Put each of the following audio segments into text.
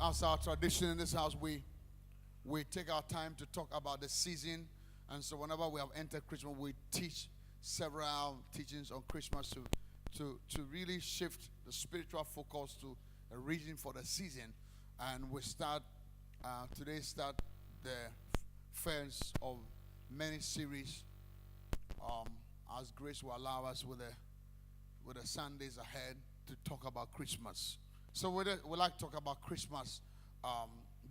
as our tradition in this house, we take our time to talk about the season. And so whenever we have entered Christmas, we teach several teachings on Christmas to really shift the spiritual focus to a reason for the season. And we start today the first of many series, as grace will allow us with the Sundays ahead to talk about Christmas. So we like to talk about Christmas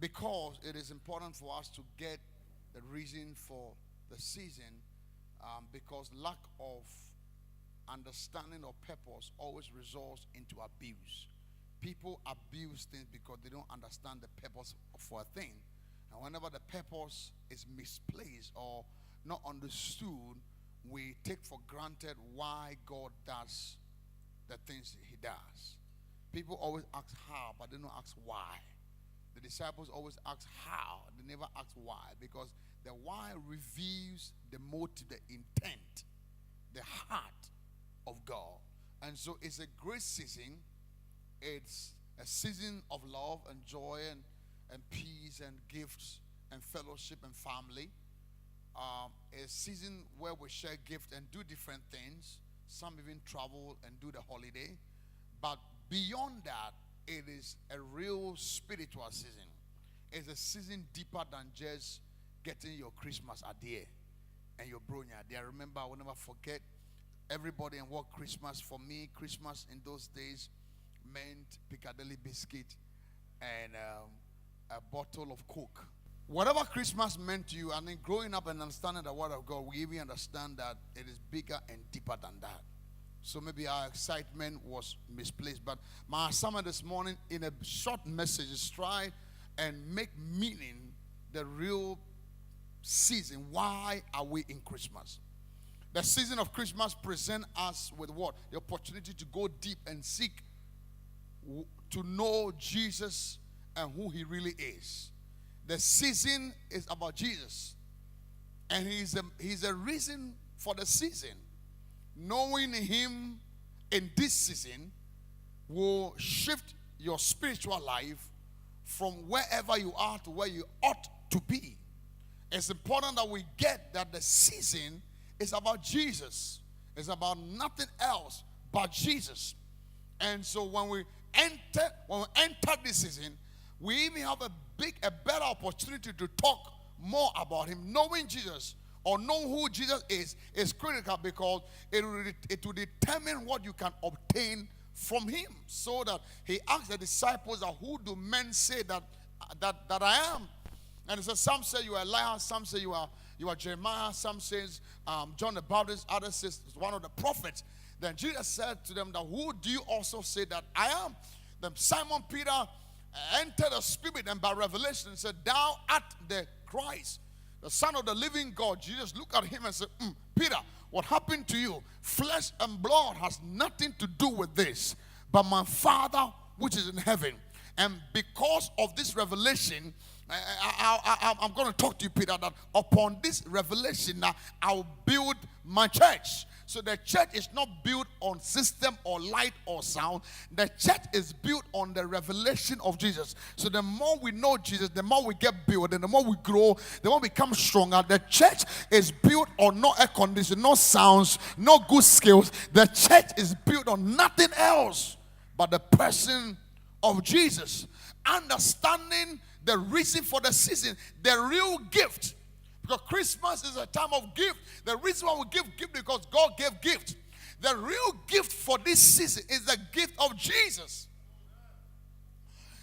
because it is important for us to get the reason for the season, because lack of understanding or purpose always results into abuse. People abuse things because they don't understand the purpose for a thing. And whenever the purpose is misplaced or not understood, we take for granted why God does the things he does. People always ask how, but they don't ask why. The disciples always ask how, they never ask why, because the why reveals the motive, the intent, the heart of God. And so it's a great season. It's a season of love and joy and peace and gifts and fellowship and family. A season where we share gifts and do different things. Some even travel and do the holiday. But beyond that, it is a real spiritual season. It's a season deeper than just getting your Christmas idea and your bronya. I remember, I will never forget everybody and what Christmas, for me, Christmas in those days meant Piccadilly biscuit and a bottle of Coke. Whatever Christmas meant to you, and then growing up and understanding the word of God, we even understand that it is bigger and deeper than that. So maybe our excitement was misplaced. But my assignment this morning in a short message is try and make meaning the real season. Why are we in Christmas? The season of Christmas presents us with what? The opportunity to go deep and seek to know Jesus and who he really is. The season is about Jesus. And he's a reason for the season. Knowing him in this season will shift your spiritual life from wherever you are to where you ought to be. It's important that we get that the season is about Jesus. It's about nothing else but Jesus. And so when we enter this season, we even have a better opportunity to talk more about him. Knowing Jesus or know who Jesus is critical, because it will determine what you can obtain from him. So that he asked the disciples, who do men say that I am? And he says, some say you are Elijah, some say you are Jeremiah, some says John the Baptist, others says one of the prophets. Then Jesus said to them, who do you also say that I am? Then Simon Peter entered the spirit and by revelation said, thou art the Christ, the Son of the living God. Jesus looked at him and said, Peter, what happened to you? Flesh and blood has nothing to do with this, but my Father which is in heaven. And because of this revelation, I'm going to talk to you, Peter, that upon this revelation, I'll build my church. So the church is not built on system or light or sound. The church is built on the revelation of Jesus. So the more we know Jesus, the more we get built, and the more we grow, the more we become stronger. The church is built on no air conditioning, no sounds, no good skills. The church is built on nothing else but the person of Jesus. Understanding the reason for the season, the real gift. Because Christmas is a time of gift. The reason why we give gift because God gave gift. The real gift for this season is the gift of Jesus.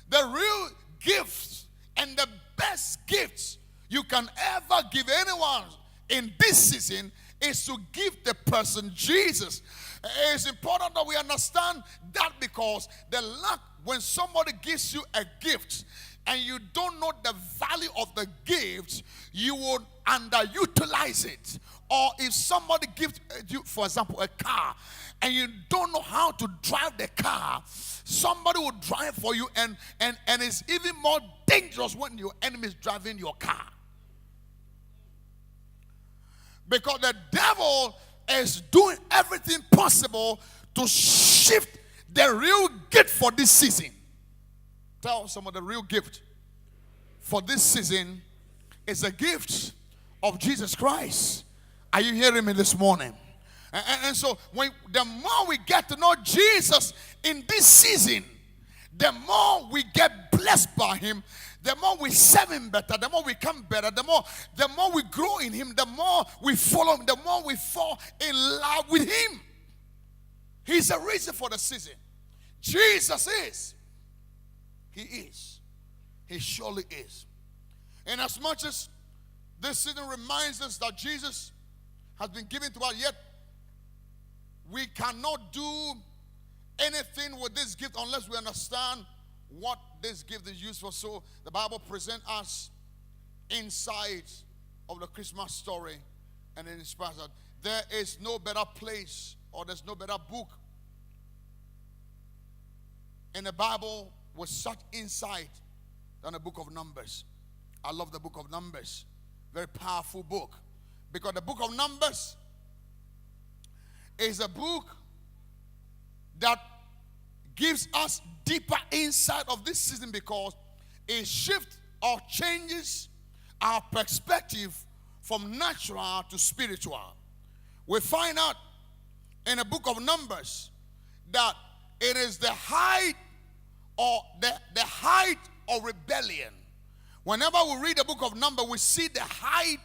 The real gifts and the best gifts you can ever give anyone in this season is to give the person Jesus. It's important that we understand that, because the lack when somebody gives you a gift and you don't know the value of the gift, you will underutilize it. Or if somebody gives you, for example, a car, and you don't know how to drive the car, somebody will drive for you, and it's even more dangerous when your enemy is driving your car. Because the devil is doing everything possible to shift the real gift for this season. Tell some of the real gift for this season is a gift of Jesus Christ. Are you hearing me this morning? And so the more we get to know Jesus in this season, the more we get blessed by him, the more we serve him better, the more we come better, the more we grow in him, the more we follow him, the more we fall in love with him. He's the reason for the season. Jesus is. He is. He surely is. And as much as this season reminds us that Jesus has been given to us, yet we cannot do anything with this gift unless we understand what this gift is used for. So the Bible presents us inside of the Christmas story, and it inspires us. There is no better place, or there's no better book in the Bible with such insight than the book of Numbers. I love the book of Numbers. Very powerful book. Because the book of Numbers is a book that gives us deeper insight of this season, because it shifts or changes our perspective from natural to spiritual. We find out in the book of Numbers that it is the height or the height of rebellion. Whenever we read the book of Numbers, we see the height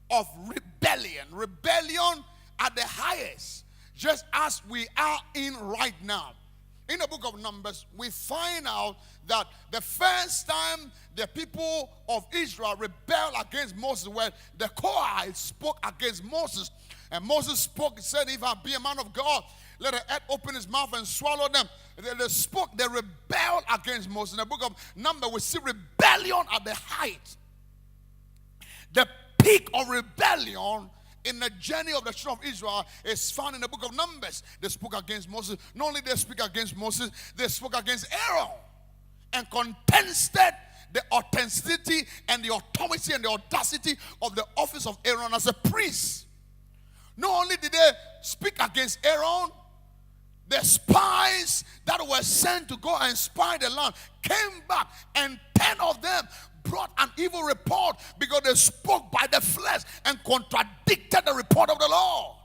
of rebellion. Rebellion at the highest, just as we are in right now. In the book of Numbers, we find out that the first time the people of Israel rebelled against Moses, when the Korahites spoke against Moses, and Moses spoke and said, if I be a man of God, let the earth open his mouth and swallow them. They rebelled against Moses. In the book of Numbers, we see rebellion at the height. The peak of rebellion in the journey of the children of Israel is found in the book of Numbers. They spoke against Moses. Not only they speak against Moses, they spoke against Aaron and contested the authenticity and the authority and the audacity of the office of Aaron as a priest. Not only did they speak against Aaron, the spies that were sent to go and spy the land came back, and 10 of them brought an evil report because they spoke by the flesh and contradicted the report of the Lord.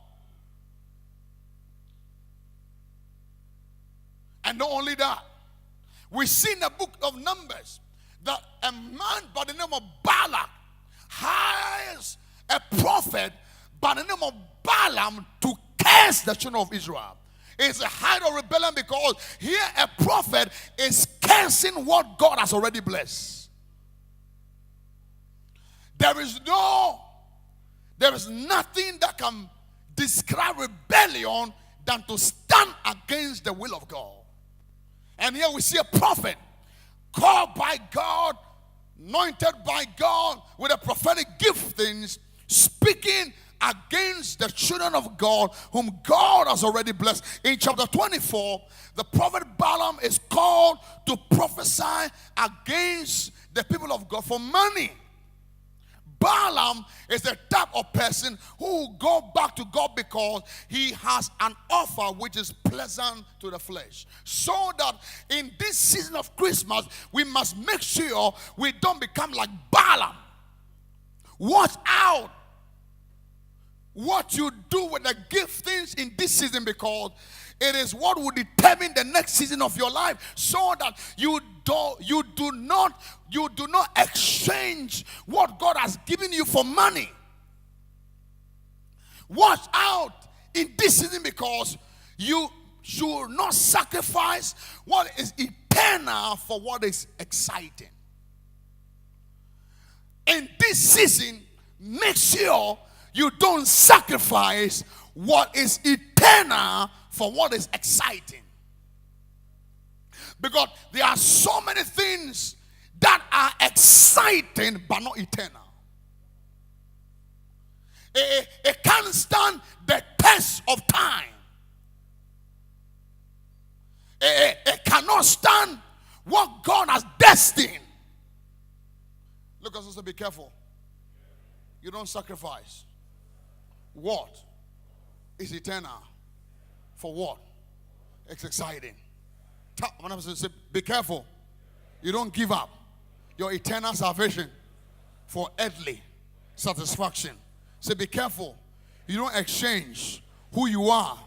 And not only that, we see in the book of Numbers that a man by the name of Balak hires a prophet by the name of Balaam to curse the children of Israel. It's a height of rebellion, because here a prophet is cursing what God has already blessed. There is nothing that can describe rebellion than to stand against the will of God. And here we see a prophet called by God, anointed by God with a prophetic giftings, speaking against the children of God whom God has already blessed. In chapter 24, the prophet Balaam is called to prophesy against the people of God for money. Balaam is the type of person who will go back to God because he has an offer which is pleasant to the flesh. So that in this season of Christmas, we must make sure we don't become like Balaam. Watch out what you do with the giftings in this season, because it is what will determine the next season of your life, so that you do not exchange what God has given you for money. Watch out in this season, because you should not sacrifice what is eternal for what is exciting. In this season, make sure you don't sacrifice what is eternal for what is exciting. Because there are so many things that are exciting but not eternal. It can't stand the test of time. It cannot stand what God has destined. Look at us and be careful. You don't sacrifice what is eternal for what? It's exciting. Say, be careful. You don't give up your eternal salvation for earthly satisfaction. Say, be careful. You don't exchange who you are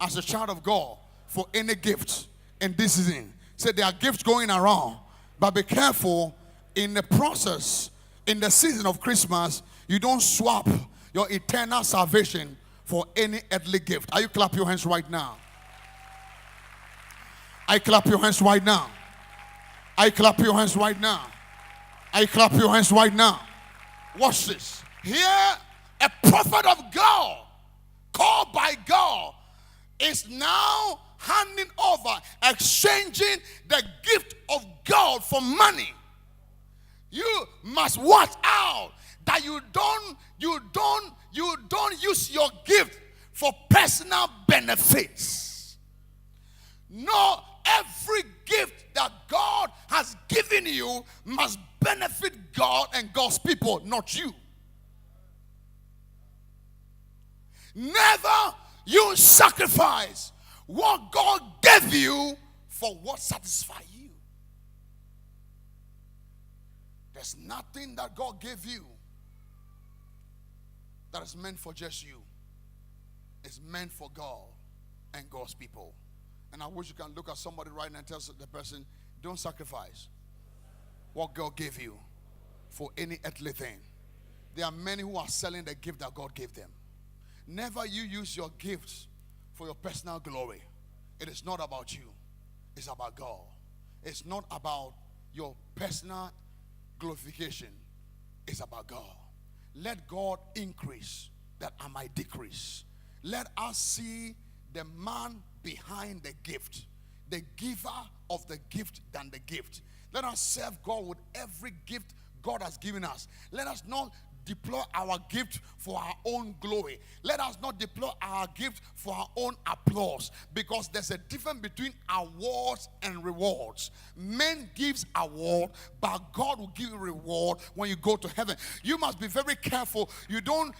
as a child of God for any gift in this season. Say, there are gifts going around, but be careful in the process, in the season of Christmas, you don't swap your eternal salvation for any earthly gift. Are you clap your hands right now? I clap your hands right now. I clap your hands right now. I clap your hands right now. Watch this. Here, a prophet of God, called by God, is now handing over, exchanging the gift of God for money. You must watch out that you don't use your gift for personal benefits. No, every gift that God has given you must benefit God and God's people, not you. Never you sacrifice what God gave you for what satisfies you. There's nothing that God gave you that is meant for just you. It's meant for God and God's people. And I wish you can look at somebody right now and tell the person, don't sacrifice what God gave you for any earthly thing. There are many who are selling the gift that God gave them. Never you use your gifts for your personal glory. It is not about you. It's about God. It's not about your personal glorification. It's about God. Let God increase that I might decrease. Let us see the man behind the gift, the giver of the gift than the gift. Let us serve God with every gift God has given us. Let us not deploy our gift for our own glory. Let us not deploy our gift for our own applause, because there's a difference between awards and rewards. Men gives award, but God will give you reward when you go to heaven. You must be very careful. You don't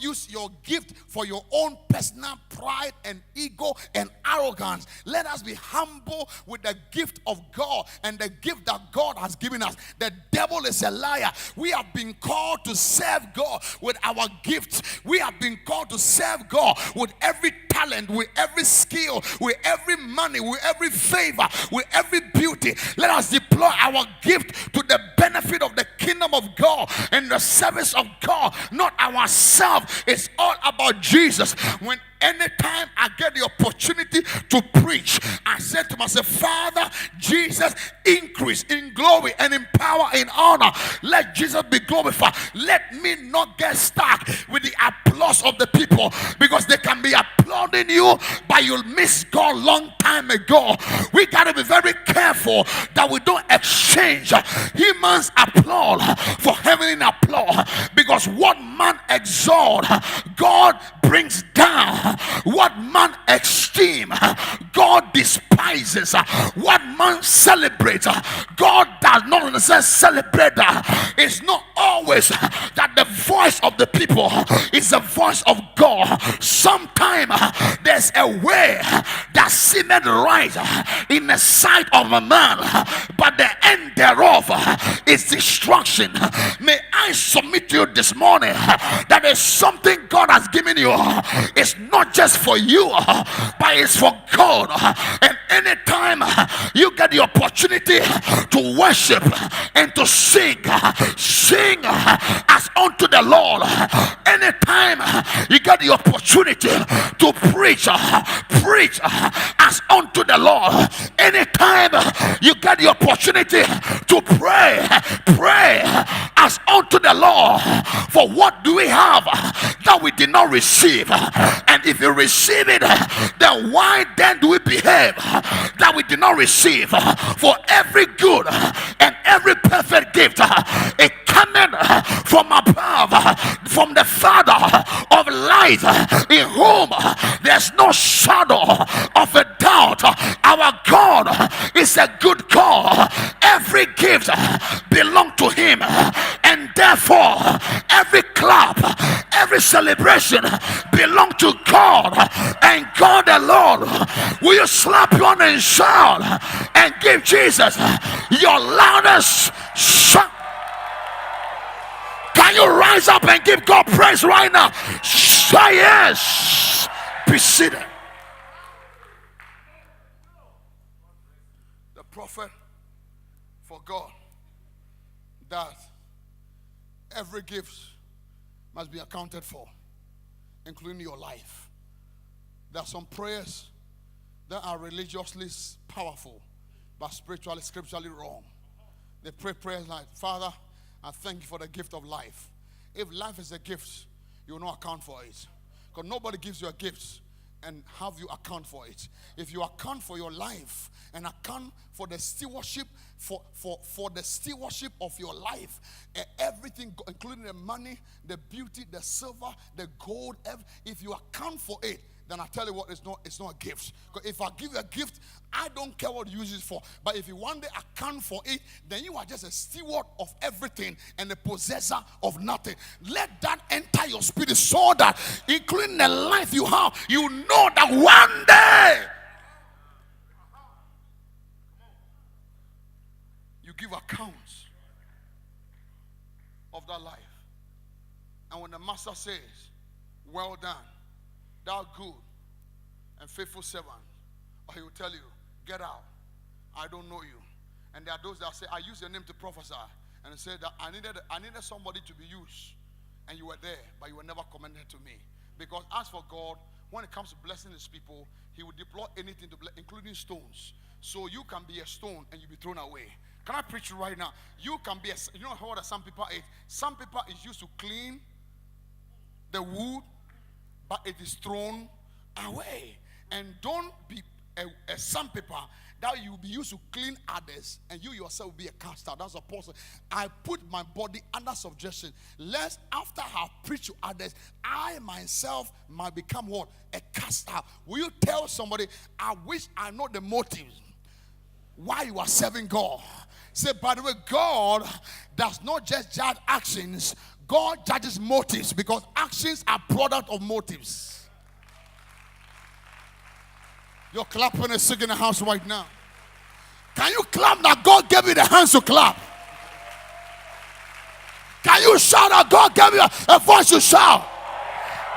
use your gift for your own personal pride and ego and arrogance. Let us be humble with the gift of God and the gift that God has given us. The devil is a liar. We have been called to serve God with our gifts. We have been called to serve God with every talent, with every skill, with every money, with every favor, with every beauty. Let us deploy our gift to the benefit of the kingdom of God and the service of God, not ourselves. It's all about Jesus. When anytime I get the opportunity to preach, I said to myself, Father, Jesus, increase in glory and in power, in honor. Let Jesus be glorified. Let me not get stuck with the applause of the people, because they can be applauding you, but you'll miss God long time ago. We got to be very careful that we don't exchange human's applause for heavenly applause, because what man exalts, God brings down. What man esteem, God despises. What man celebrates, God does not necessarily celebrate. It's not always that the voice of the people is the voice of God. Sometimes there's a way that seemeth right in the sight of a man, but the end thereof is destruction. May I submit to you this morning that there's something God has given you. It's not just for you, but it's for God. And anytime you get the opportunity to worship and to sing as unto the Lord. Anytime you get the opportunity to preach as unto the Lord. Anytime you get the opportunity to pray as unto the Lord. For what do we have that we did not receive? And if you receive it, then why then do we behave that we did not receive? For every good and every perfect gift, it cometh from above, from the Father of light, in whom there's no shadow of a doubt. Our God is a good God. Every gift belongs to him, and therefore, every clap, every celebration belong to God and God alone. Will you slap your hand and shout and give Jesus your loudest shout? Can you rise up and give God praise right now? Say yes. Be seated. The prophet forgot that every gift must be accounted for, including your life. There are some prayers that are religiously powerful, but spiritually, scripturally wrong. They pray prayers like, Father, I thank you for the gift of life. If life is a gift, you will not account for it. Because nobody gives you a gift and have you account for it. If you account for your life and account for the stewardship, for the stewardship of your life, everything, including the money, the beauty, the silver, the gold, if you account for it, then I tell you what, it's not a gift. Because if I give you a gift, I don't care what you use it for. But if you one day account for it, then you are just a steward of everything and a possessor of nothing. Let that enter your spirit so that, including the life you have, you know that one day you give accounts of that life. And when the master says, well done, thou good and faithful servant, or he will tell you, get out, I don't know you. And there are those that say, I use your name to prophesy, and they say that I needed somebody to be used, and you were there, but you were never commended to me. Because as for God, when it comes to blessing his people, he will deploy anything to bless, including stones. So you can be a stone and you be thrown away. Can I preach you right now? You can be you know what some people eat? Some people is used to clean the wood, but it is thrown away. And don't be a sandpaper that you will be used to clean others, and you yourself will be a cast out. That's a person. I put my body under subjection, lest after I have preached to others, I myself might become what? A cast out. Will you tell somebody, I wish I know the motives why you are serving God? Say, by the way, God does not just judge actions, God judges motives, because actions are product of motives. You're clapping and singing in the house right now. Can you clap that God gave you the hands to clap? Can you shout that God gave you a voice to shout?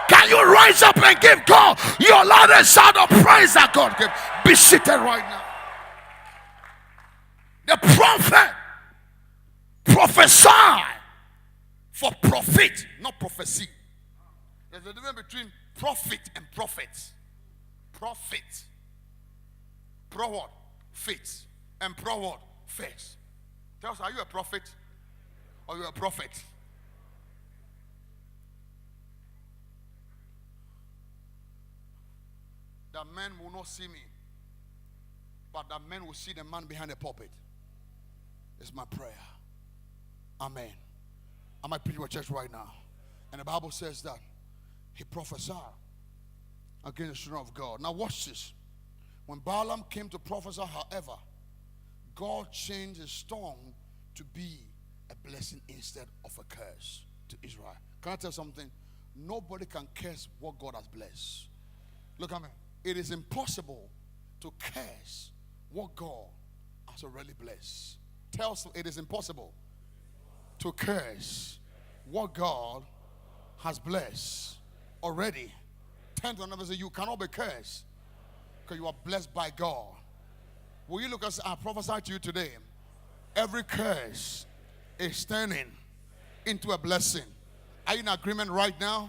Can you rise up and give God your loudest shout of praise that God gave? Be seated right now. The prophet prophesied for profit, not prophecy. There's a difference between prophet and prophet. Prophet. Pro what? Faith. And pro what? Faith. Tell us, are you a prophet or you a prophet? That men will not see me, but that men will see the man behind the pulpit. It's my prayer. Amen. I might preach to a church right now. And the Bible says that he prophesied against the children of God. Now watch this. When Balaam came to prophesy, however, God changed his tongue to be a blessing instead of a curse to Israel. Can I tell you something? Nobody can curse what God has blessed. Look at me. It is impossible to curse what God has already blessed. Tell us, it is impossible to curse what God has blessed already. Turn to another and say, you cannot be cursed because you are blessed by God. Will you look as I prophesy to you today? Every curse is turning into a blessing. Are you in agreement right now?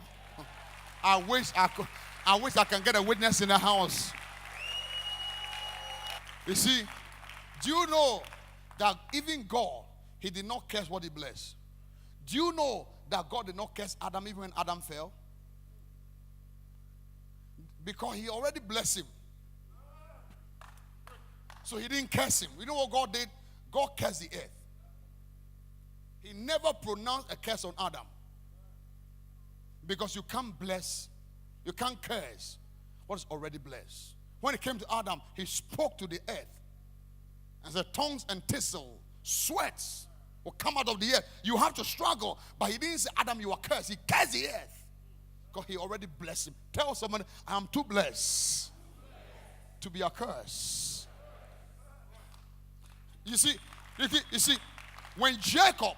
I wish I can get a witness in the house. You see, do you know that even God, he did not curse what he blessed? Do you know that God did not curse Adam even when Adam fell? Because he already blessed him. So he didn't curse him. You know what God did? God cursed the earth. He never pronounced a curse on Adam. Because you can't bless, you can't curse what is already blessed. When it came to Adam, he spoke to the earth and said, tongues and thistle, sweats will come out of the earth. You have to struggle. But he didn't say, Adam, you are cursed. He cursed the earth. Because he already blessed him. Tell someone, I am too blessed to be accursed. You see, when Jacob,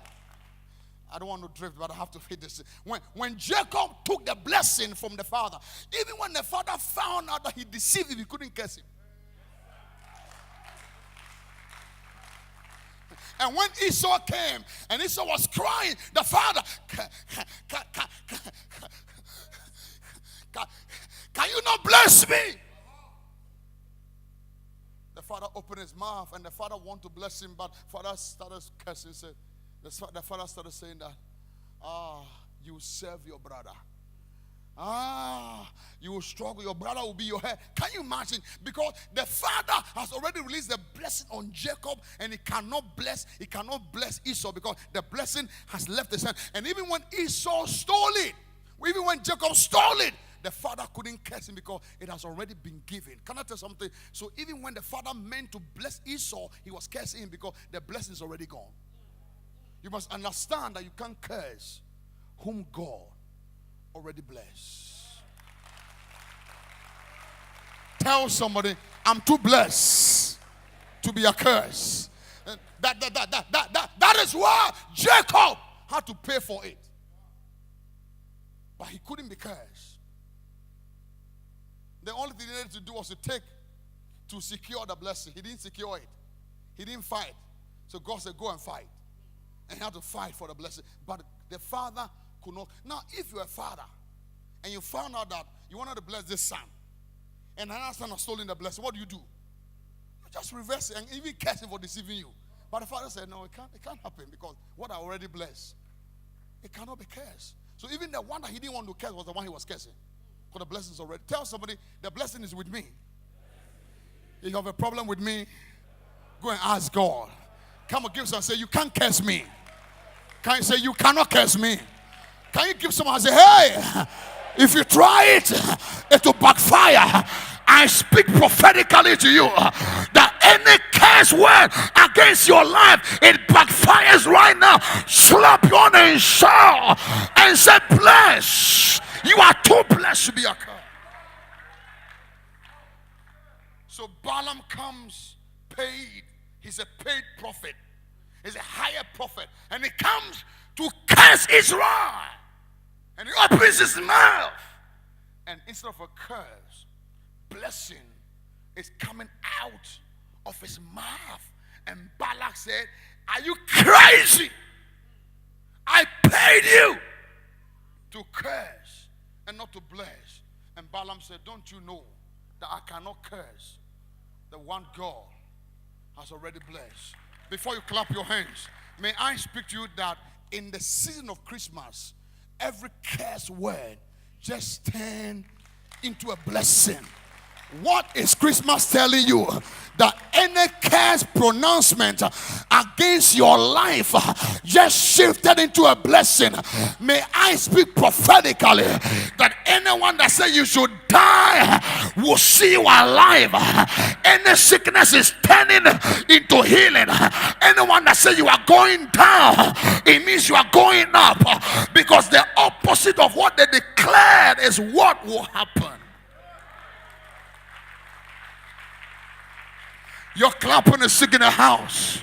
I don't want to drift, but I have to hit this. When Jacob took the blessing from the father, even when the father found out that he deceived him, he couldn't curse him. And when Esau came, and Esau was crying, the father, can you not bless me? The father opened his mouth, and the father wanted to bless him, but father started cursing. Said, the father started saying that, you serve your brother. You will struggle. Your brother will be your head. Can you imagine? Because the father has already released the blessing on Jacob, and he cannot bless Esau because the blessing has left his hand. And even when Esau stole it, even when Jacob stole it, the father couldn't curse him because it has already been given. Can I tell something? So even when the father meant to bless Esau, he was cursing him because the blessing is already gone. You must understand that you can't curse whom God already blessed. Tell somebody, I'm too blessed to be accursed. That is why Jacob had to pay for it. But he couldn't be cursed. The only thing he needed to do was to secure the blessing. He didn't secure it. He didn't fight. So God said, go and fight. And he had to fight for the blessing. But the father could not. Now, if you're a father and you found out that you wanted to bless this son, and another son has stolen the blessing, what do? You just reverse it and even curse him for deceiving you. But the father said, no, it can't happen because what I already blessed, it cannot be cursed. So even the one that he didn't want to curse was the one he was cursing. Because the blessing is already. Tell somebody, the blessing is with me. If you have a problem with me, go and ask God. Come on, give someone, say, you can't curse me. Can you say, you cannot curse me? Can you give someone and say, hey, if you try it, it will backfire. I speak prophetically to you that any curse word against your life, it backfires right now. Slap you on and shout and say, bless. You are too blessed to be a curse. So Balaam comes paid. He's a paid prophet. He's a higher prophet. And he comes to curse Israel. And he opens his mouth. And instead of a curse, blessing is coming out of his mouth. And Balak said, are you crazy? I paid you to curse and not to bless. And Balaam said, don't you know that I cannot curse the one God has already blessed? Before you clap your hands, may I speak to you that in the season of Christmas, every curse word just turn into a blessing. What is Christmas telling you? That any curse pronouncement against your life just shifted into a blessing. May I speak prophetically that anyone that says you should die will see you alive. Any sickness is turning into healing. Anyone that says you are going down, it means you are going up, because the opposite of what they declared is what will happen. You're clapping and singing in the house.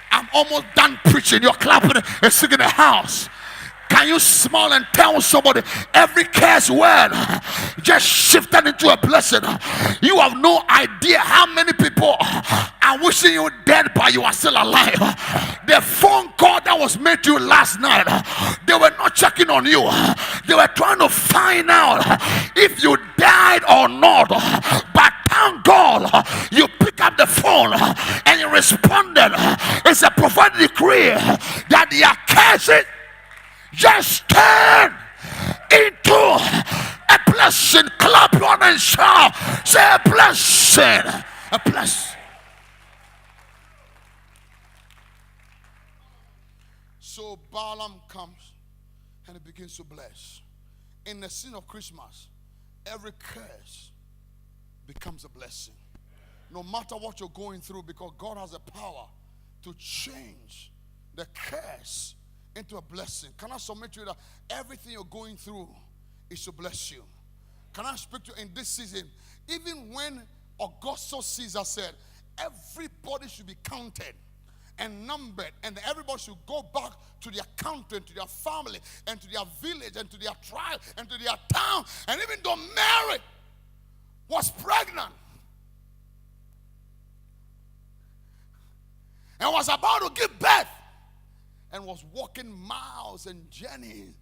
I'm almost done preaching. You're clapping and singing in the house. Can you smile and tell somebody every curse word just shifted into a blessing? You have no idea how many people are wishing you dead, but you are still alive. The phone call that was made to you last night, they were not checking on you. They were trying to find out if you died or not. But thank God you pick up the phone and you responded. It's a prophetic decree that the curses just turn into a blessing. Clap your hands and shout. Say a blessing. A blessing. So Balaam comes and he begins to bless. In the season of Christmas, every curse becomes a blessing. No matter what you're going through, because God has the power to change the curse into a blessing. Can I submit to you that everything you're going through is to bless you? Can I speak to you in this season? Even when Augustus Caesar said everybody should be counted and numbered, and everybody should go back to their country, to their family, and to their village, and to their tribe, and to their town. And even though Mary was pregnant and was about to give birth, and was walking miles and journeying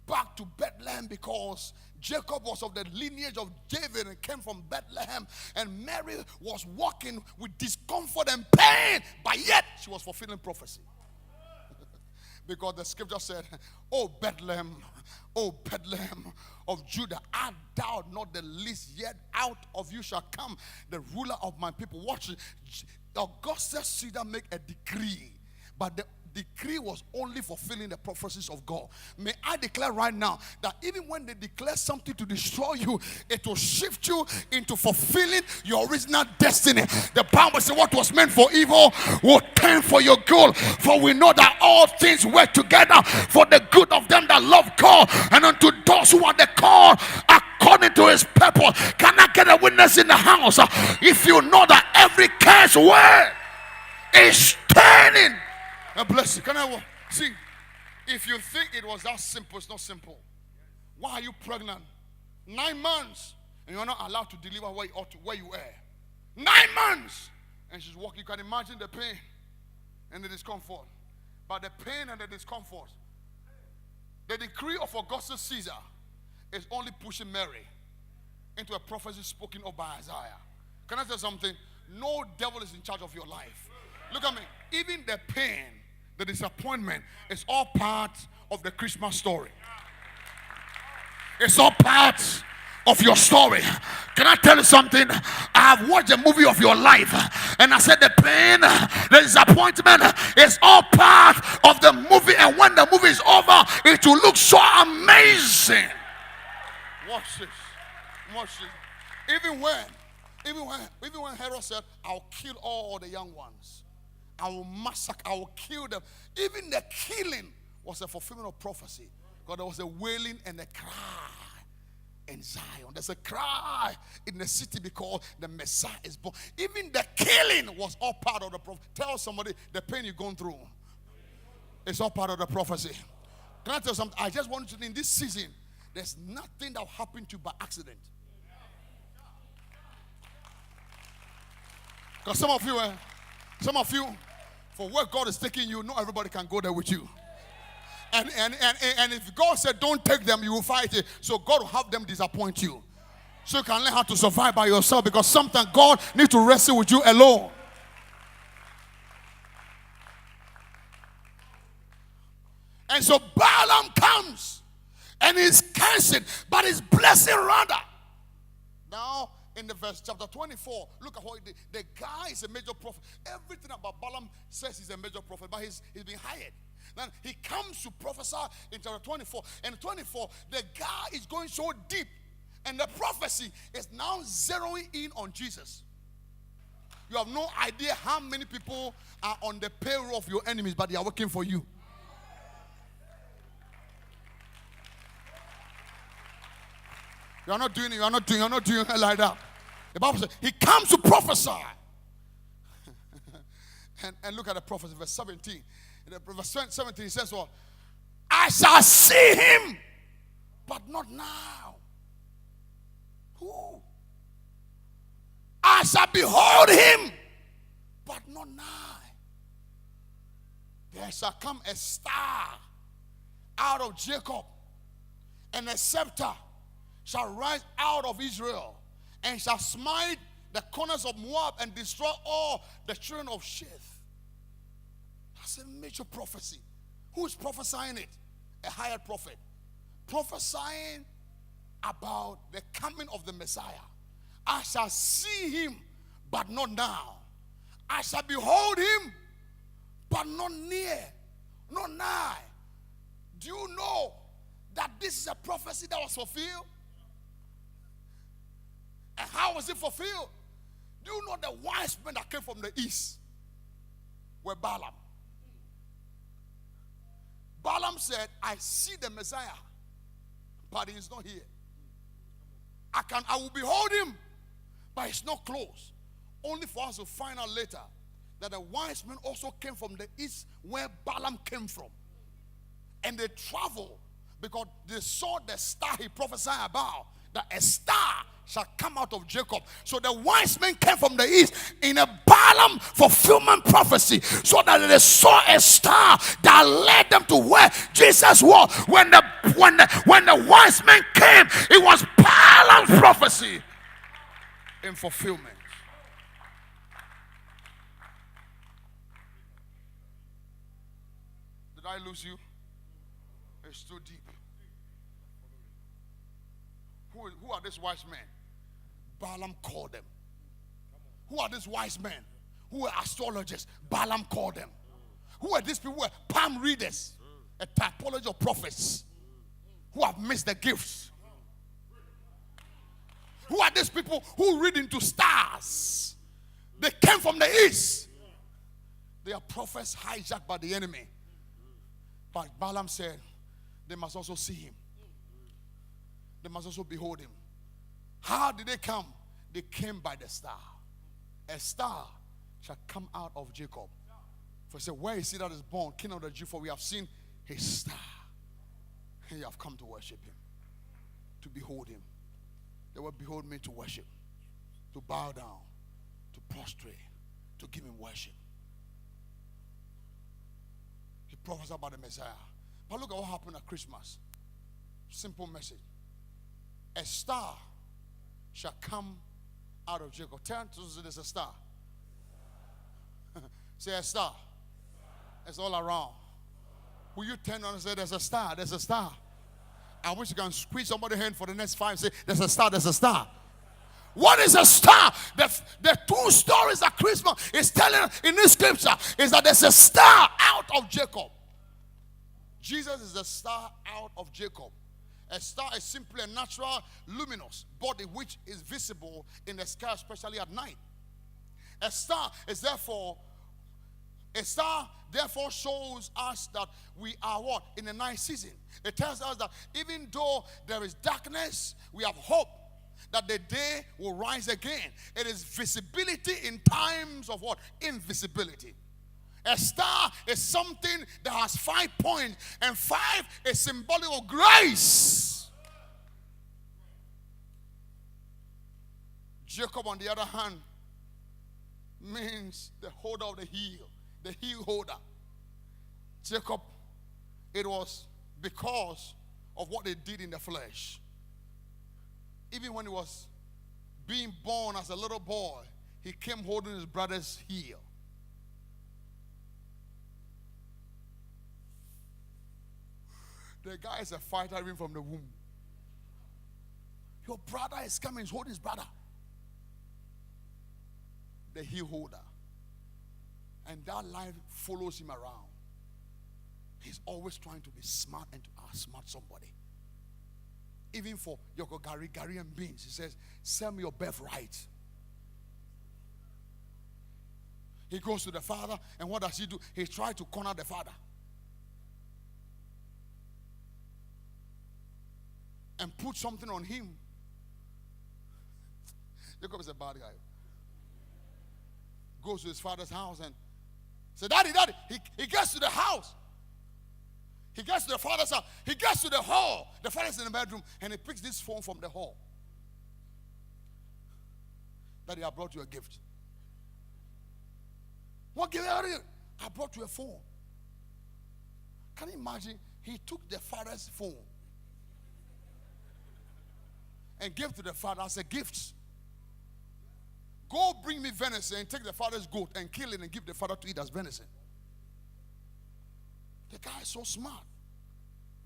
back to Bethlehem, because Jacob was of the lineage of David and came from Bethlehem, and Mary was walking with discomfort and pain, but yet she was fulfilling prophecy. Because the scripture said, "Oh Bethlehem of Judah, art thou not the least, yet out of you shall come the ruler of my people." Watch it. Augustus Caesar make a decree, but the decree was only fulfilling the prophecies of God. May I declare right now that even when they declare something to destroy you, it will shift you into fulfilling your original destiny. The Bible says what was meant for evil will turn for your good, for we know that all things work together for the good of them that love God, and unto those who are the called according to his purpose. Can I get a witness in the house? If you know that every curse word is turning a blessing. Can I see? If you think it was that simple, it's not simple. Why are you pregnant? 9 months, and you're not allowed to deliver where you were. 9 months, and she's walking. You can imagine the pain and the discomfort. But the pain and the discomfort, the decree of Augustus Caesar is only pushing Mary into a prophecy spoken of by Isaiah. Can I tell you something? No devil is in charge of your life. Look at me. Even the pain, the disappointment is all part of the Christmas story. It's all part of your story. Can I tell you something? I have watched a movie of your life, and I said the pain, the disappointment is all part of the movie, and when the movie is over, it will look so amazing. Watch this. Watch this. Even when Herod said, "I'll kill all the young ones. I will massacre, I will kill them." Even the killing was a fulfillment of prophecy. Because there was a wailing and a cry in Zion. There's a cry in the city because the Messiah is born. Even the killing was all part of the prophecy. Tell somebody the pain you're going through is all part of the prophecy. Can I tell you something? I just want you to know in this season, there's nothing that will happen to you by accident. Because some of you, for where God is taking you, not everybody can go there with you. And if God said don't take them, you will fight it. So God will have them disappoint you. So you can learn how to survive by yourself, because sometimes God needs to wrestle with you alone. And so Balaam comes and he's cursing, but he's blessing rather. Now, in the verse chapter 24, look at what he did. The guy is a major prophet. Everything about Balaam says he's a major prophet, but he's been hired. Then he comes to prophesy in chapter 24. And 24, the guy is going so deep, and the prophecy is now zeroing in on Jesus. You have no idea how many people are on the payroll of your enemies, but they are working for you. You're not doing it like that. The Bible says he comes to prophesy. and look at the prophecy, verse 17. In verse 17, he says, "Well, I shall see him, but not now. Who? I shall behold him, but not now. There shall come a star out of Jacob, and a scepter shall rise out of Israel, and shall smite the corners of Moab and destroy all the children of Sheth." That's a major prophecy. Who is prophesying it? A hired prophet. Prophesying about the coming of the Messiah. I shall see him, but not now. I shall behold him, but not near, not nigh. Do you know that this is a prophecy that was fulfilled? And how was it fulfilled? Do you know the wise men that came from the east were Balaam? Balaam said, I see the Messiah, but he is not here. I will behold him, but he's not close. Only for us to find out later that the wise men also came from the east where Balaam came from. And they traveled because they saw the star he prophesied about, that a star shall come out of Jacob. So the wise men came from the east in a Balaam fulfillment prophecy, so that they saw a star that led them to where Jesus was. When the wise men came, it was Balaam's prophecy in fulfillment. Did I lose you? It's too deep. Who are these wise men? Balaam called them. Who are these wise men? Who are astrologers? Balaam called them. Who are these people? Who are palm readers? A typology of prophets who have missed the gifts. Who are these people who read into stars? They came from the east. They are prophets hijacked by the enemy. But Balaam said they must also see him. They must also behold him. How did they come? They came by the star. A star shall come out of Jacob. For he said, where is he that is born, king of the Jews? For we have seen his star. And you have come to worship him, to behold him. They will behold me to worship, to bow down, to prostrate, to give him worship. He prophesied about the Messiah. But look at what happened at Christmas. Simple message. A star shall come out of Jacob. Turn to there's a star. Say a star. It's all around. Will you turn on and say there's a star? There's a star. I wish you can squeeze somebody's hand for the next 5 and say there's a star, there's a star. What is a star? The 2 stories at Christmas is telling in this scripture is that there's a star out of Jacob. Jesus is the star out of Jacob. A star is simply a natural luminous body which is visible in the sky, especially at night. A star therefore shows us that we are what? In the night season. It tells us that even though there is darkness, we have hope that the day will rise again. It is visibility in times of what? Invisibility. A star is something that has 5 points, and 5 is symbolic of grace. Jacob, on the other hand, means the holder of the heel, the heel holder. Jacob, it was because of what they did in the flesh. Even when he was being born as a little boy, he came holding his brother's heel. The guy is a fighter even from the womb. Your brother is coming, he's holding his brother. The heel holder. And that life follows him around. He's always trying to be smart and to outsmart somebody. Even for Yoko Garian beans, he says, sell me your birthright. He goes to the father, and what does he do? He tries to corner the father. And put something on him. Jacob is a bad guy. Goes to his father's house and says, Daddy. He gets to the house. He gets to the father's house. He gets to the hall. The father's in the bedroom, and he picks this phone from the hall. Daddy, I brought you a gift. What gift? I brought you a phone. Can you imagine? He took the father's phone and gave to the father as a gift. Go bring me venison and take the father's goat and kill it and give the father to eat as venison. The guy is so smart.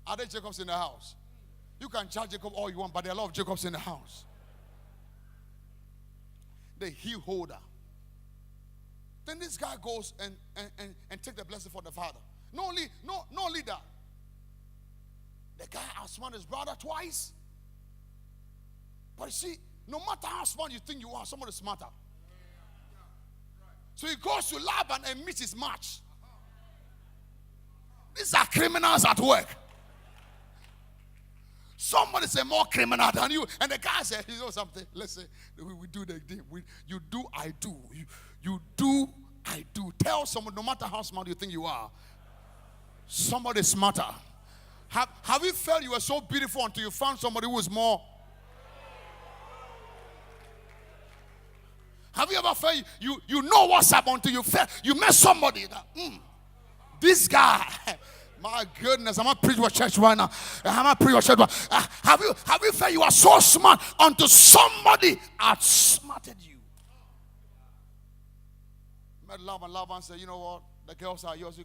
Are there Jacobs in the house? You can charge Jacob all you want, but there are a lot of Jacobs in the house. The heel holder. Then this guy goes and take the blessing for the father. Not only that. The guy outsmarted his brother twice. But you see, no matter how smart you think you are, somebody is smarter. So he goes to Laban and meets his match. These are criminals at work. Somebody say more criminal than you. And the guy said, you know something? Let's say we do the thing. You do, I do. You do, I do. Tell someone, no matter how smart you think you are, somebody smarter. Have you felt you were so beautiful until you found somebody who is more? Have you ever felt you know what's up until you met somebody that this guy? My goodness, I'm not preaching for church right now. I'm not preaching for church. Have you felt you are so smart until somebody outsmarted you? Met Laban said, you know what? The girls are yours.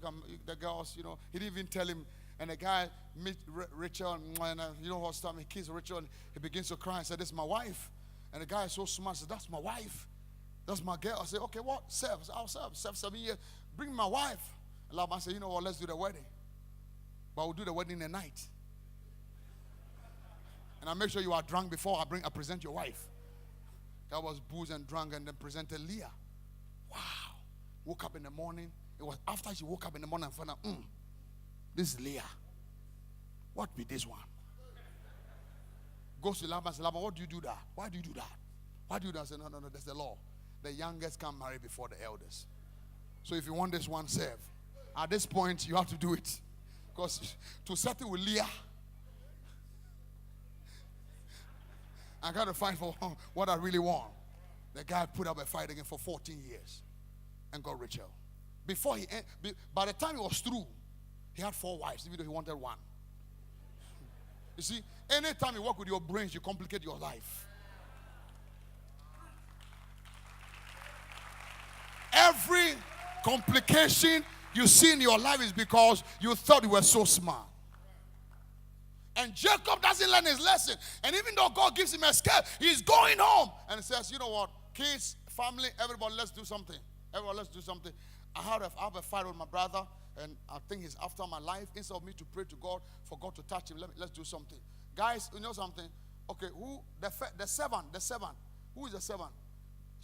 The girls, he didn't even tell him. And the guy meet Rachel, and you know what's time? He kisses Rachel, and he begins to cry and said, "This is my wife." And the guy is so smart. Said, "That's my wife. That's my girl." I said, "Okay, what? Serve. I'll serve. 7 years. Bring my wife." And Laban said, "You know what? Let's do the wedding. But we'll do the wedding at night. And I'll make sure you are drunk before I present your wife." That was booze and drunk, and then presented Leah. Wow. Woke up in the morning. It was after she woke up in the morning and found out, this is Leah. What be this one? Goes to Laban and says, "Laban, what do you do that? Why do you do that? Why do you do that?" I said, no, that's the law. The youngest can't marry before the elders. So if you want this one serve, at this point you have to do it. Because to settle with Leah, I got to fight for what I really want. The guy put up a fight again for 14 years and got Rachel. By the time he was through, he had 4 wives, even though he wanted one. You see, anytime you work with your brains, you complicate your life. Every complication you see in your life is because you thought you were so smart. And Jacob doesn't learn his lesson. And even though God gives him a escape, he's going home. And he says, you know what? Kids, family, everybody, let's do something. Everyone, let's do something. I have a fight with my brother, and I think he's after my life. Instead of me to pray to God for God to touch him, let's do something. Guys, you know something? Okay, who? The servant. Who is the servant?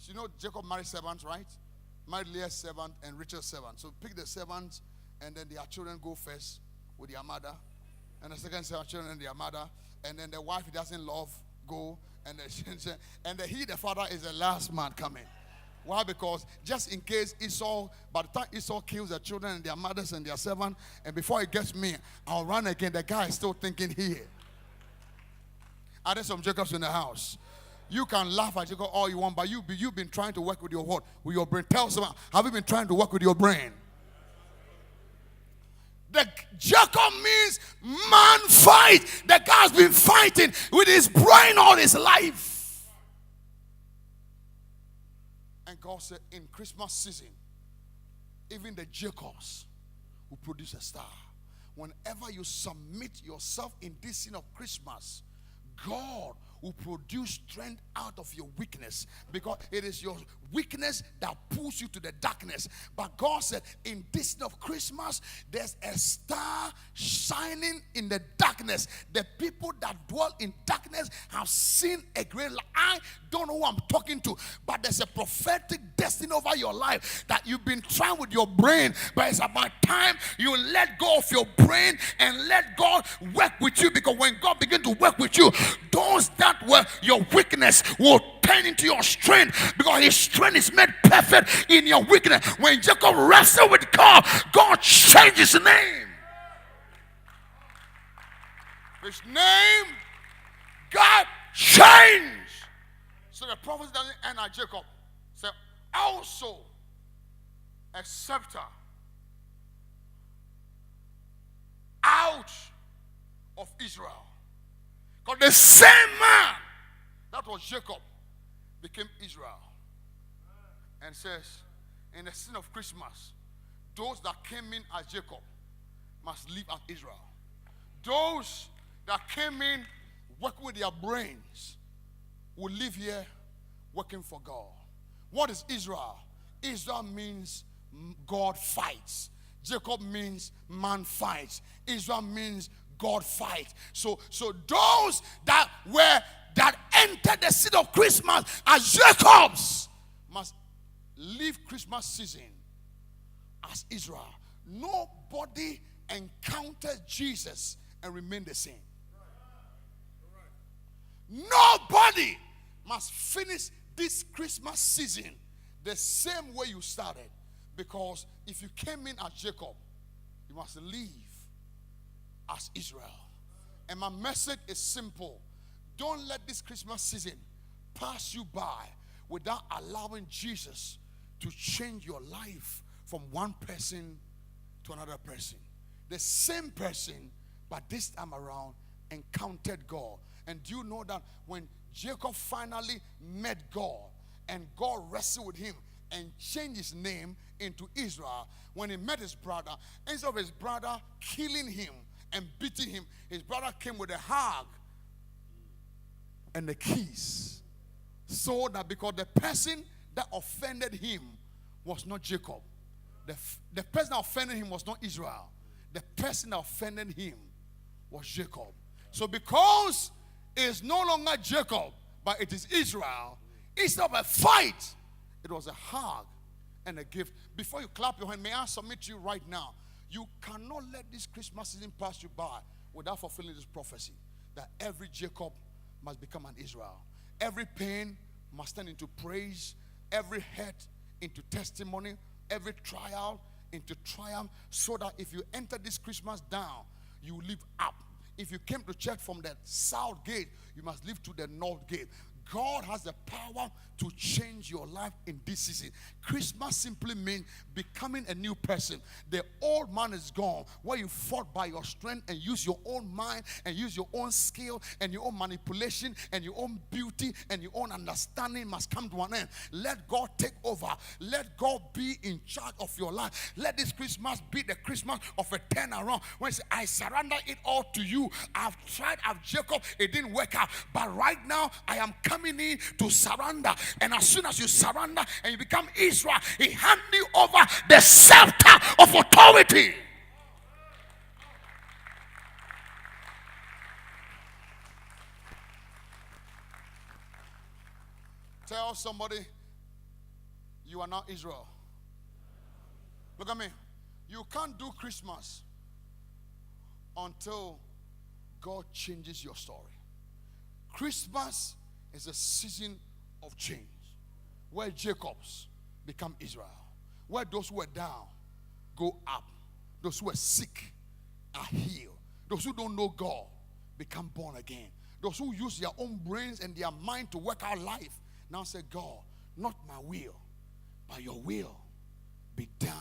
You know Jacob married servants, right? Married Leah's servant and Rachel's servant. So pick the servants, and then their children go first with their mother. And the second set of children and their mother. And then the wife he doesn't love go. And the father is the last man coming. Why? Because just in case Esau, by the time Esau kills their children and their mothers and their servant, and before he gets me, I'll run again. The guy is still thinking here. Are there some Jacobs in the house? You can laugh at Jacob all you want, but you've been trying to work with your what? With your brain. Tell someone, have you been trying to work with your brain? The Jacob means man fight. The guy's been fighting with his brain all his life. And God said, in Christmas season, even the Jacobs will produce a star. Whenever you submit yourself in this scene of Christmas, God will produce strength out of your weakness, because it is your weakness that pulls you to the darkness. But God said, in this season of Christmas, there's a star shining in the darkness. The people that dwell in darkness have seen a great light. I don't know who I'm talking to, but there's a prophetic destiny over your life that you've been trying with your brain, but it's about time you let go of your brain and let God work with you. Because when God begins to work with you, those that were your weakness will turn into your strength, because his strength is made perfect in your weakness. When Jacob wrestled with God, God changed his name. His name got changed. So the prophecy doesn't end at Jacob. So also a scepter out of Israel. Because the same man that was Jacob became Israel. And says, in the season of Christmas, those that came in as Jacob must live as Israel. Those that came in working with their brains will live here working for God. What is Israel? Israel means God fights. Jacob means man fights. Israel means God fight. So those that entered the season of Christmas as Jacobs must live Christmas season as Israel. Nobody encounter Jesus and remain the same. Nobody must finish this Christmas season the same way you started. Because if you came in as Jacob, you must leave as Israel. And my message is simple. Don't let this Christmas season pass you by without allowing Jesus to change your life from one person to another person. The same person, but this time around, encountered God. And do you know that when Jacob finally met God and God wrestled with him and changed his name into Israel, when he met his brother, instead of his brother killing him and beating him, his brother came with a hug and the keys. So that because the person that offended him was not Jacob, the person that offended him was not Israel, the person that offended him was Jacob. So because it is no longer Jacob, but it is Israel, instead of a fight, it was a hug and a gift. Before you clap your hand, may I submit to you right now, you cannot let this Christmas season pass you by without fulfilling this prophecy that every Jacob must become an Israel. Every pain must turn into praise, every hurt into testimony, every trial into triumph, so that if you enter this Christmas down, you live up. If you came to church from the south gate, you must live to the north gate. God has the power to change your life in this season. Christmas simply means becoming a new person. The old man is gone, where you fought by your strength and use your own mind and use your own skill and your own manipulation and your own beauty and your own understanding must come to an end. Let God take over. Let God be in charge of your life. Let this Christmas be the Christmas of a turnaround. When you say, I surrender it all to you. I've tried, I've Jacob, it didn't work out. But right now, I am coming in to surrender. And as soon as you surrender and you become Israel, he hands you over the scepter of authority. Tell somebody, you are now Israel. Look at me. You can't do Christmas until God changes your story. Christmas is a season of change, where Jacobs become Israel, where those who were down go up, those who are sick are healed, those who don't know God become born again, those who use their own brains and their mind to work out life now say, God, not my will, but your will be done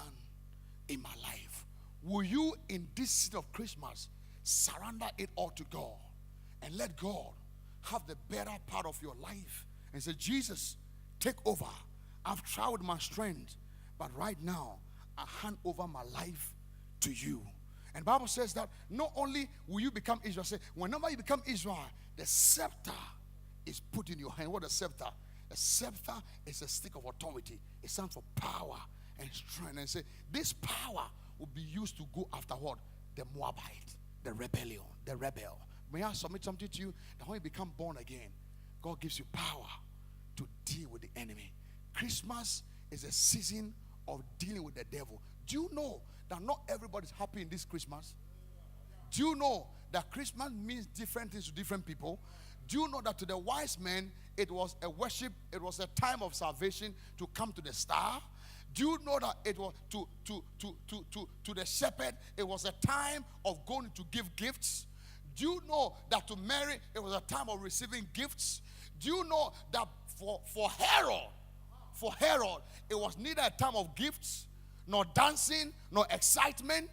in my life. Will you in this season of Christmas surrender it all to God and let God have the better part of your life and say, Jesus, take over. I've tried with my strength, but right now I hand over my life to you. And the Bible says that not only will you become Israel, say, whenever you become Israel, the scepter is put in your hand. What is a scepter? A scepter is a stick of authority. It stands for power and strength. And say, this power will be used to go after what? The Moabite, the rebellion, the rebel. May I submit something to you? That when you become born again, God gives you power to deal with the enemy. Christmas is a season of dealing with the devil. Do you know that not everybody's happy in this Christmas? Do you know that Christmas means different things to different people? Do you know that to the wise men, it was a worship, it was a time of salvation to come to the star? Do you know that it was to the shepherd, it was a time of going to give gifts? Do you know that to Mary, it was a time of receiving gifts? Do you know that for Herod, it was neither a time of gifts, nor dancing, nor excitement,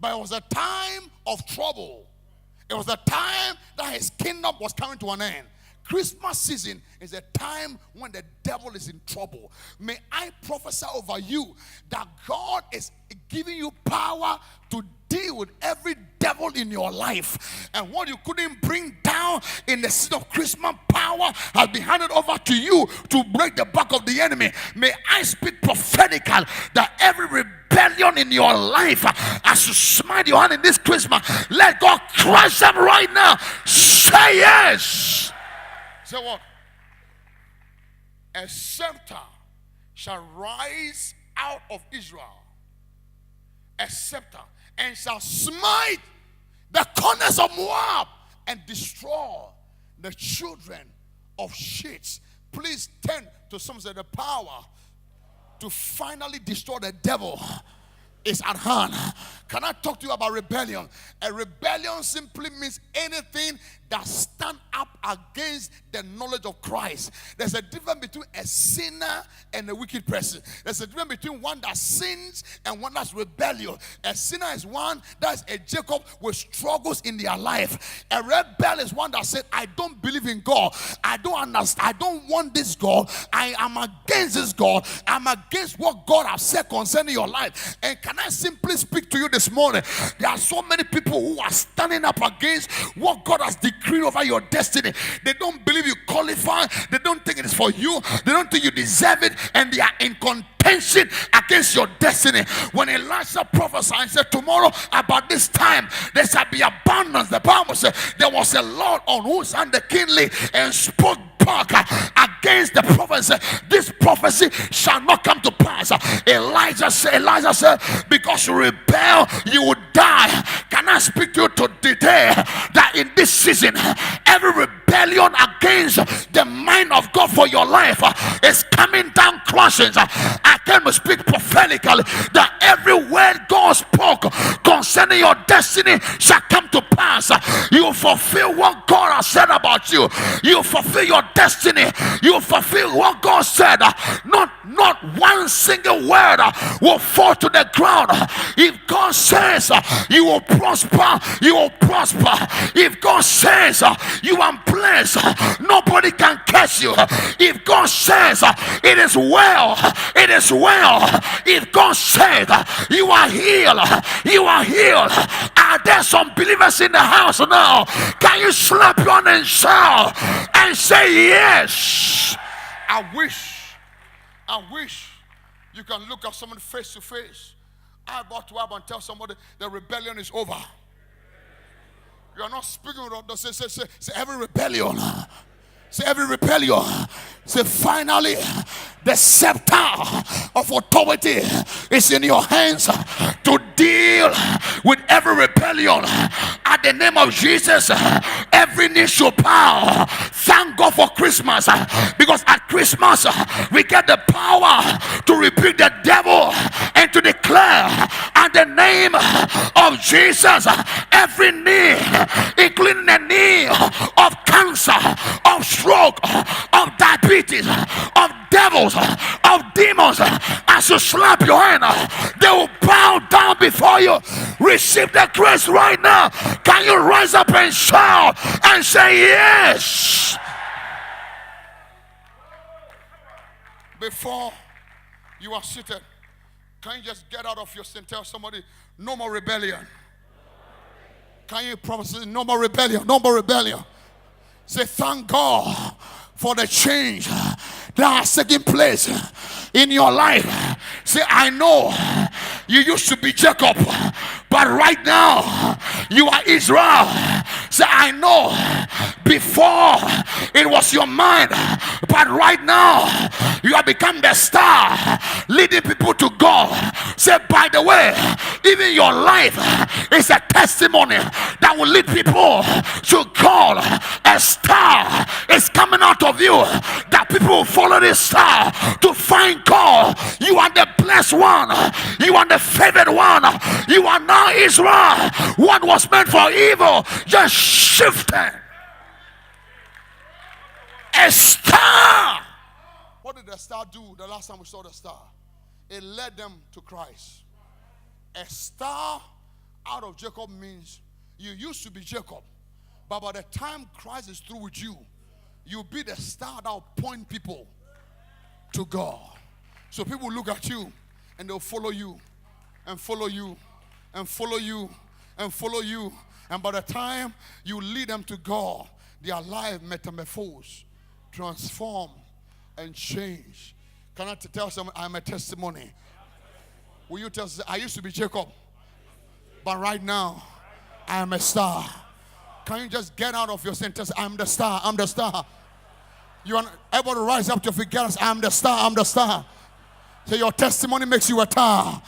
but it was a time of trouble. It was a time that his kingdom was coming to an end. Christmas season is a time when the devil is in trouble. May I prophesy over you that God is giving you power to deal with every devil in your life. And what you couldn't bring down in the season of Christmas, power has been handed over to you to break the back of the enemy. May I speak prophetically that every rebellion in your life, as you smite your hand in this Christmas, let God crush them right now. Say yes. Say what? A scepter shall rise out of Israel. A scepter. and shall smite the corners of Moab and destroy the children of Shitz. Please turn to some say the power to finally destroy the devil is at hand. Can I talk to you about rebellion? A rebellion simply means anything that stands up against the knowledge of Christ. There's a difference between a sinner and a wicked person. There's a difference between one that sins and one that's rebellious. A sinner is one that's a Jacob with struggles in their life. A rebel is one that said, I don't believe in God. I don't understand. I don't want this God. I am against this God. I'm against what God has said concerning your life. And can I simply speak to you this morning? There are so many people who are standing up against what God has decreed over your destiny. They don't believe you qualify. They don't think it is for you. They don't think you deserve it. And they are in contention against your destiny. When Elijah prophesied and said, tomorrow about this time there shall be abundance. The Bible said there was a Lord on whose hand the king lay and spoke against the prophecy. This prophecy shall not come to pass. Elijah said, because you rebel, you will die. Can I speak to you today that in this season, every rebellion against the mind of God for your life is coming down crashing. I came to speak prophetically that every word God spoke concerning your destiny shall come to pass. You will fulfill what God has said about you. You will fulfill your destiny. You will fulfill what God said. Not one single word will fall to the ground. If God says you will prosper, you will prosper. If God says you are blessed, nobody can curse you. If God says it is well, it is well. If God said you are healed, you are healed. Are there some believers in the house now? Can you slap your hand and shout and say yes? I wish you can look at someone face to face, eyeball to eyeball, and tell somebody the rebellion is over. You are not speaking with them. Say every rebellion. Say every rebellion. Say finally the scepter of authority is in your hands to deal with every rebellion. At the name of Jesus, every knee shall bow. Thank God for Christmas, because at Christmas we get the power to rebuke the devil and to declare at the name of Jesus every knee, including the knee of cancer, of stroke, of diabetes, of devils, of demons, as you slap your hand, they will bow down before you. Receive the grace right now. Can you rise up and shout and say yes? Before you are seated, can you just get out of your seat and tell somebody, no more rebellion? Can you promise no more rebellion? No more rebellion. Say, thank God for the change that has taken place in your life. Say, I know you used to be Jacob, but right now you are Israel. Say, I know before it was your mind, but right now you have become the star leading people to God. Say, by the way, even your life is a testimony that will lead people to God. A star is coming out of you that people will follow this star to find God. You are the blessed one. You are the favored one. You are now Israel. What was meant for evil just shifted. A star. What did the star do the last time we saw the star? It led them to Christ. A star out of Jacob means you used to be Jacob, but by the time Christ is through with you, you'll be the star that will point people to God. So people look at you and they'll follow you and follow you and follow you and follow you. And by the time you lead them to God, their life metamorphose, transform, and change. Can I tell someone I'm a testimony? Will you tell I used to be Jacob, but right now I am a star. Can you just get out of your sentence? I'm the star. I'm the star. You are able to rise up to your feet. I'm the star. I'm the star. So your testimony makes you a star.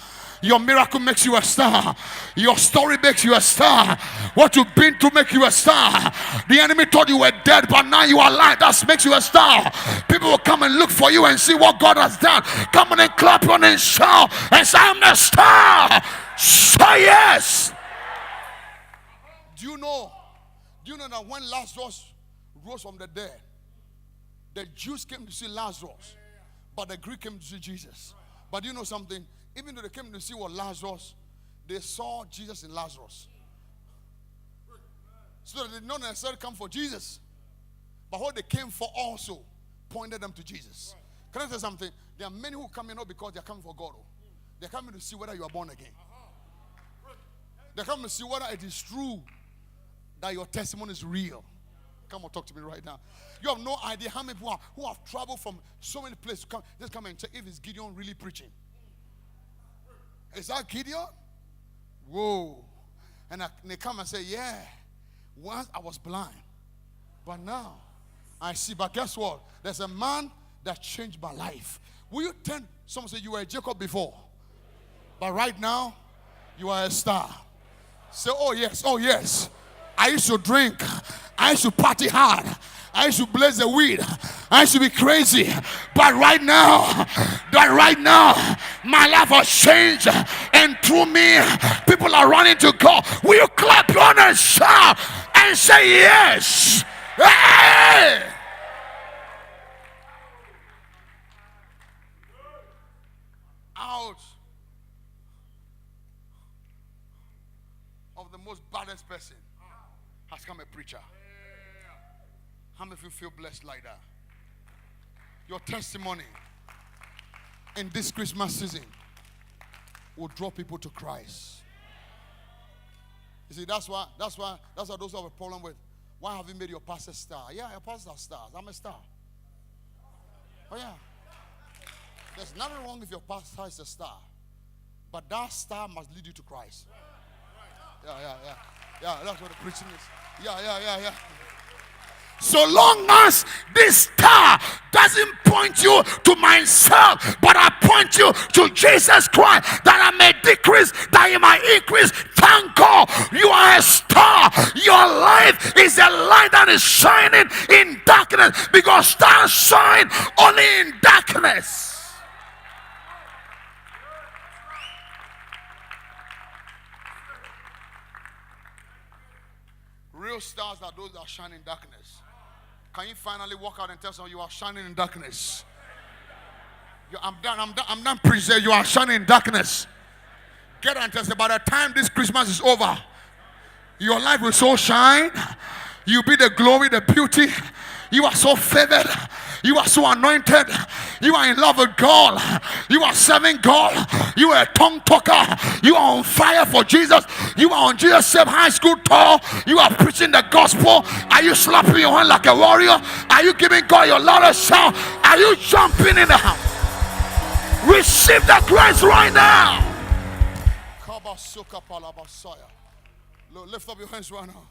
Your miracle makes you a star. Your story makes you a star. What you've been through makes you a star. The enemy thought you were dead, but now you are alive. That makes you a star. People will come and look for you and see what God has done. Come on and clap on and shout and say, I'm the star. Say yes. Do you know that when Lazarus rose from the dead, the Jews came to see Lazarus, but the Greek came to see Jesus. But do you know something? Even though they came to see what Lazarus, they saw Jesus in Lazarus. So they did not necessarily come for Jesus, but what they came for also pointed them to Jesus. Can I say something? There are many who come here not because they are coming for God. They're coming to see whether you are born again. They're coming to see whether it is true that your testimony is real. Come on, talk to me right now. You have no idea how many people who have traveled from so many places to come. Just come and check if it's Gideon really preaching. Is that Gideon? Whoa. And they come and say, yeah, once I was blind, but now I see. But guess what? There's a man that changed my life. Will you tell someone, say you were a Jacob before, but right now you are a star? Say, oh yes, oh yes. I used to drink. I used to party hard. I used to blaze the weed. I used to be crazy. But right now, my life has changed. And through me, people are running to God. Will you clap your hands and shout and say yes? Hey! Out of the most baddest person has come a preacher. How many of you feel blessed like that? Your testimony in this Christmas season will draw people to Christ. You see, that's why those who have a problem with, why have you made your pastor a star? Yeah, your pastor are stars. I'm a star. Oh yeah. There's nothing wrong if your pastor is a star, but that star must lead you to Christ. Yeah, that's what the preaching is. Yeah. So long as this star doesn't point you to myself, but I point you to Jesus Christ, that I may decrease, that He might increase. Thank God you are a star. Your life is a light that is shining in darkness, because stars shine only in darkness. Real stars are those that shine in darkness. Can you finally walk out and tell someone you are shining in darkness? I'm done preaching. You are shining in darkness. Get out and tell them, by the time this Christmas is over, your life will so shine. You'll be the glory, the beauty. You are so favored. You are so anointed. You are in love with God. You are serving God. You are a tongue talker. You are on fire for Jesus. You are on Jesus' same high school tour. You are preaching the gospel. Are you slapping your hand like a warrior? Are you giving God your loudest shout? Are you jumping in the house? Receive the grace right now. Lift up your hands right now.